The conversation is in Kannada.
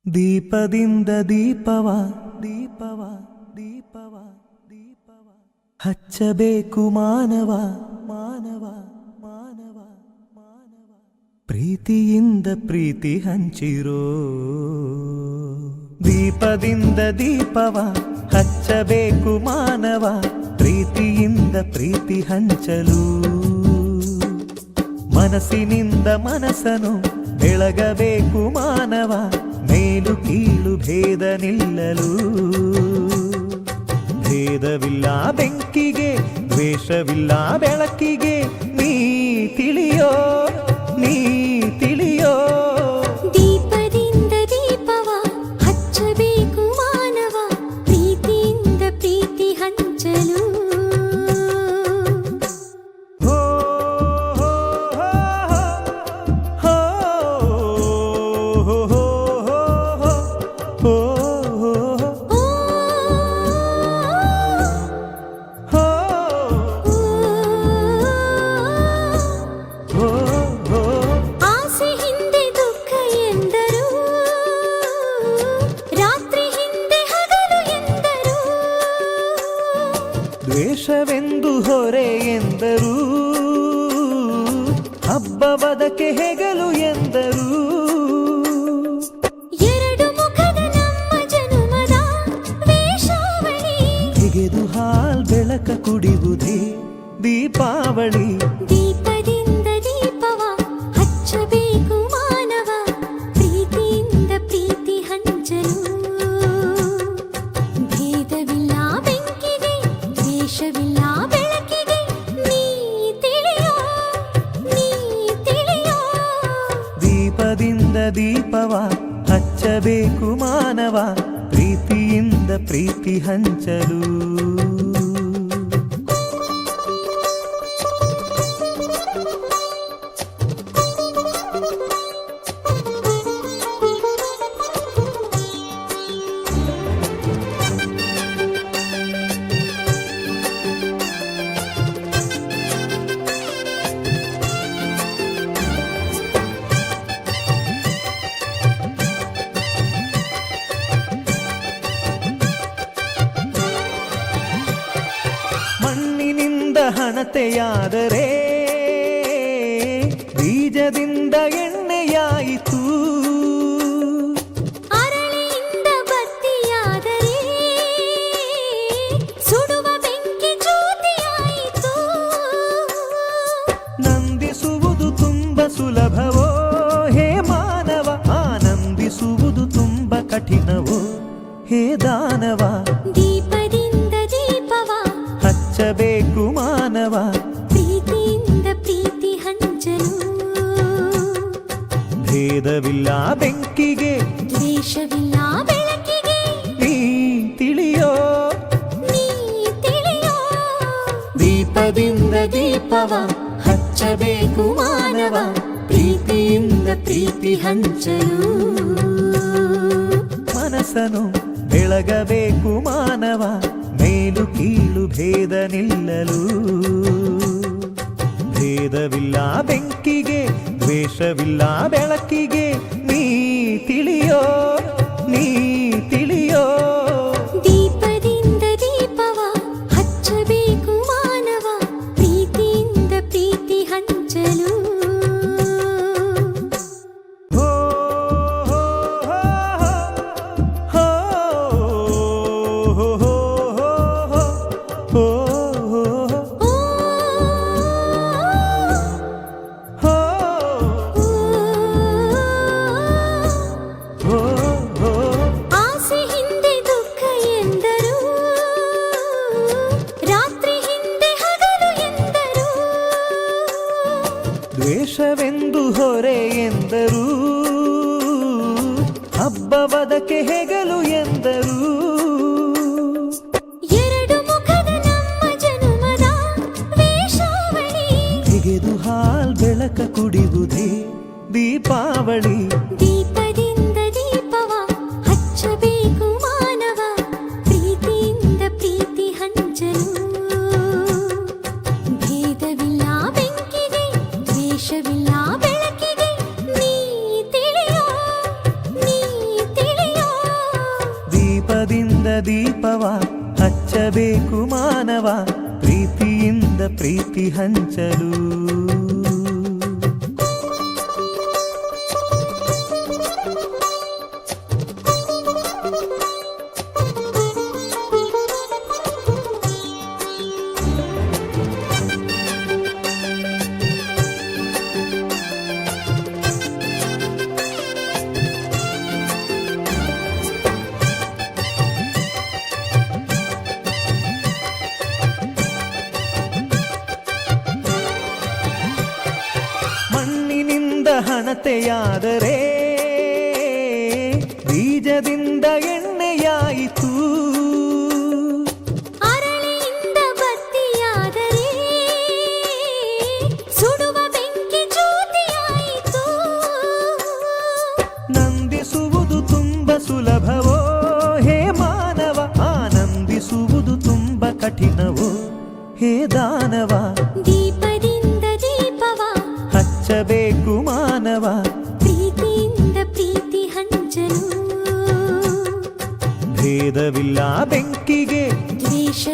ದೀಪದಿಂದ ದೀಪವ ದೀಪವ ದೀಪವ ದೀಪವ ಹಚ್ಚಬೇಕು ಮಾನವ ಮಾನವ ಮಾನವ ಮಾನವ ಪ್ರೀತಿಯಿಂದ ಪ್ರೀತಿ ಹಂಚಿರೋ ದೀಪದಿಂದ ದೀಪವ ಹಚ್ಚಬೇಕು ಮಾನವ ಪ್ರೀತಿಯಿಂದ ಪ್ರೀತಿ ಹಂಚಲು ಮನಸ್ಸಿನಿಂದ ಮನಸ್ಸನು ಬೆಳಗಬೇಕು ಮಾನವ ಮೇಲು ಕೀಳು ಭೇದ ನಿಲ್ಲಲು ಭೇದವಿಲ್ಲ ಬೆಂಕಿಗೆ ದ್ವೇಷವಿಲ್ಲ ಬೆಳಕಿಗೆ ನೀ ತಿಳಿಯೋ ನೀ ತಿಳಿಯೋ ದೀಪದಿಂದ ದೀಪವ ಹಚ್ಚಬೇಕು ಮಾನವ ಪ್ರೀತಿಯಿಂದ ಪ್ರೀತಿ ಹಂಚಲು ದ್ವೇಷವೆಂದು ಹೊರೆ ಎಂದರು ಹಬ್ಬವದಕ್ಕೆ ಹೆಗಲು ಎಂದರು ಎರಡು ಮುಖದ ನಮ್ಮ ಜನುಮದ ವೇಷಾವಳಿ ತೆಗೆದು ಹಾಲ್ ಬೆಳಕ ಕುಡಿಯುವುದೇ ದೀಪಾವಳಿ ದೀಪದಿಂದ ದೀಪವ ಹಚ್ಚಬೇಕು ಮಾನವ ಪ್ರೀತಿಯಿಂದ ಪ್ರೀತಿ ಹಂಚಲು ಭೇದವಿಲ್ಲ ಬೆಂಕಿಗೆ ದ್ವೇಷವಿಲ್ಲ ಬೆಳಕಿಗೆ ನೀ ತಿಳಿಯೋ ನೀ ತಿಳಿಯೋ ದೀಪದಿಂದ ದೀಪವ ಹಚ್ಚಬೇಕು ಮಾನವ ಪ್ರೀತಿಯಿಂದ ಪ್ರೀತಿ ಹಂಚಲು ಮಣ್ಣಿನಿಂದ ಹಣತೆಯಾದರೆ ಬೀಜದಿಂದ ಎಣ್ಣೆಯಾಯಿತು ಅರಳಿಯಿಂದ ಬತ್ತಿಯಾದರೆ ಸುಡುವ ಬೆಂಕಿ ಜ್ಯೋತಿಯಾಯಿತು ನಂದಿಸುವುದು ತುಂಬ ಸುಲಭವೋ ಹೇ ಮಾನವ ಆನಂದಿಸುವುದು ತುಂಬ ಕಠಿಣವೋ ಹೇ ದಾನವ ದೀಪದಿಂದ ದೀಪವ ಹಚ್ಚಬೇಕು ಮಾನವ ಪ್ರೀತಿಯಿಂದ ಪ್ರೀತಿ ಹಂಚಲು ಭೇದವಿಲ್ಲ ಬೆಂಕಿಗೆ ದ್ವೇಷವಿಲ್ಲ ಬೆಳಕಿಗೆ ನೀ ತಿಳಿಯೋ ನೀ ತಿಳಿಯೋ ದೀಪದಿಂದ ದೀಪವ ಹಚ್ಚಬೇಕು ಮಾನವ ಪ್ರೀತಿಯಿಂದ ಪ್ರೀತಿ ಹಂಚಲು ಮನಸ್ಸನು ಬೆಳಗಬೇಕು ಮಾನವ ಮೇಲು ಕೀಳು ಭೇದ ನಿಲ್ಲಲು ಭೇದವಿಲ್ಲ ಬೆಂಕಿಗೆ ದ್ವೇಷವಿಲ್ಲ ಬೆಳಕಿಗೆ ನೀ ತಿಳಿಯೋ ನೀ ತಿಳಿಯೋ ದೀಪದಿಂದ ದೀಪವ ಹಚ್ಚಬೇಕು ಮಾನವ ಪ್ರೀತಿಯಿಂದ ಪ್ರೀತಿ ಹಂಚಲು ಹೋ ಹೋ ಹೋ ಹೋ ಹೋ ಹೋ ಆಸೆ ಹಿಂದೆ ದುಃಖ ಎಂದರು ರಾತ್ರಿ ಹಿಂದೆ ಹಗಲು ಎಂದರು ದ್ವೇಷವೆಂದು ಹೊರೆ ಎಂದರು ಹಬ್ಬವದಕ್ಕೆ ಹೆಗಲು ಎಂದರು ಎರಡು ಮುಖದ ನಮ್ಮ ಜನುಮದ ವೇಷಾವಳಿ ತೆಗೆದು ಹಾಲ್ ಬೆಳಕ ಕುಡಿಯುವುದೇ ದೀಪಾವಳಿ ದೀಪದಿಂದ ದೀಪವ ಹಚ್ಚಬೇಕು ಮಾನವ ಪ್ರೀತಿಯಿಂದ ಪ್ರೀತಿ ಹಂಚಲು ಭೇದವಿಲ್ಲ ಬೆಂಕಿಗೆ ದ್ವೇಷವಿಲ್ಲ ಬೆಳಕಿಗೆ ನೀ ತಿಳಿಯೋ ನೀ ತಿಳಿಯೋ ದೀಪವ ಹಚ್ಚಬೇಕು ಮಾನವ ಪ್ರೀತಿಯಿಂದ ಪ್ರೀತಿ ಹಂಚಲು. ಮಣ್ಣಿನಿಂದ ಹಣತೆಯಾದರೆ ಬೀಜದಿಂದ ಎಣ್ಣೆಯಾಯಿತು. ಅರಳಿಯಿಂದ ಬತ್ತಿಯಾದರೆ ಸುಡುವ ಬೆಂಕಿ ಜ್ಯೋತಿಯಾಯಿತು. ನಂದಿಸುವುದು ತುಂಬ ಸುಲಭವೋ ಹೇ ಮಾನವ, ಆನಂದಿಸುವುದು ತುಂಬ ಕಠಿಣವೋ ಹೇ ದಾನವ. ದೀಪದಿಂದ ದೀಪವ ಹಚ್ಚಬೇಕು ಮಾನವ ಪ್ರೀತಿಯಿಂದ ಪ್ರೀತಿ ಹಂಚಲು. ಭೇದವಿಲ್ಲ ಬೆಂಕಿಗೆ ದ್ವೇಷ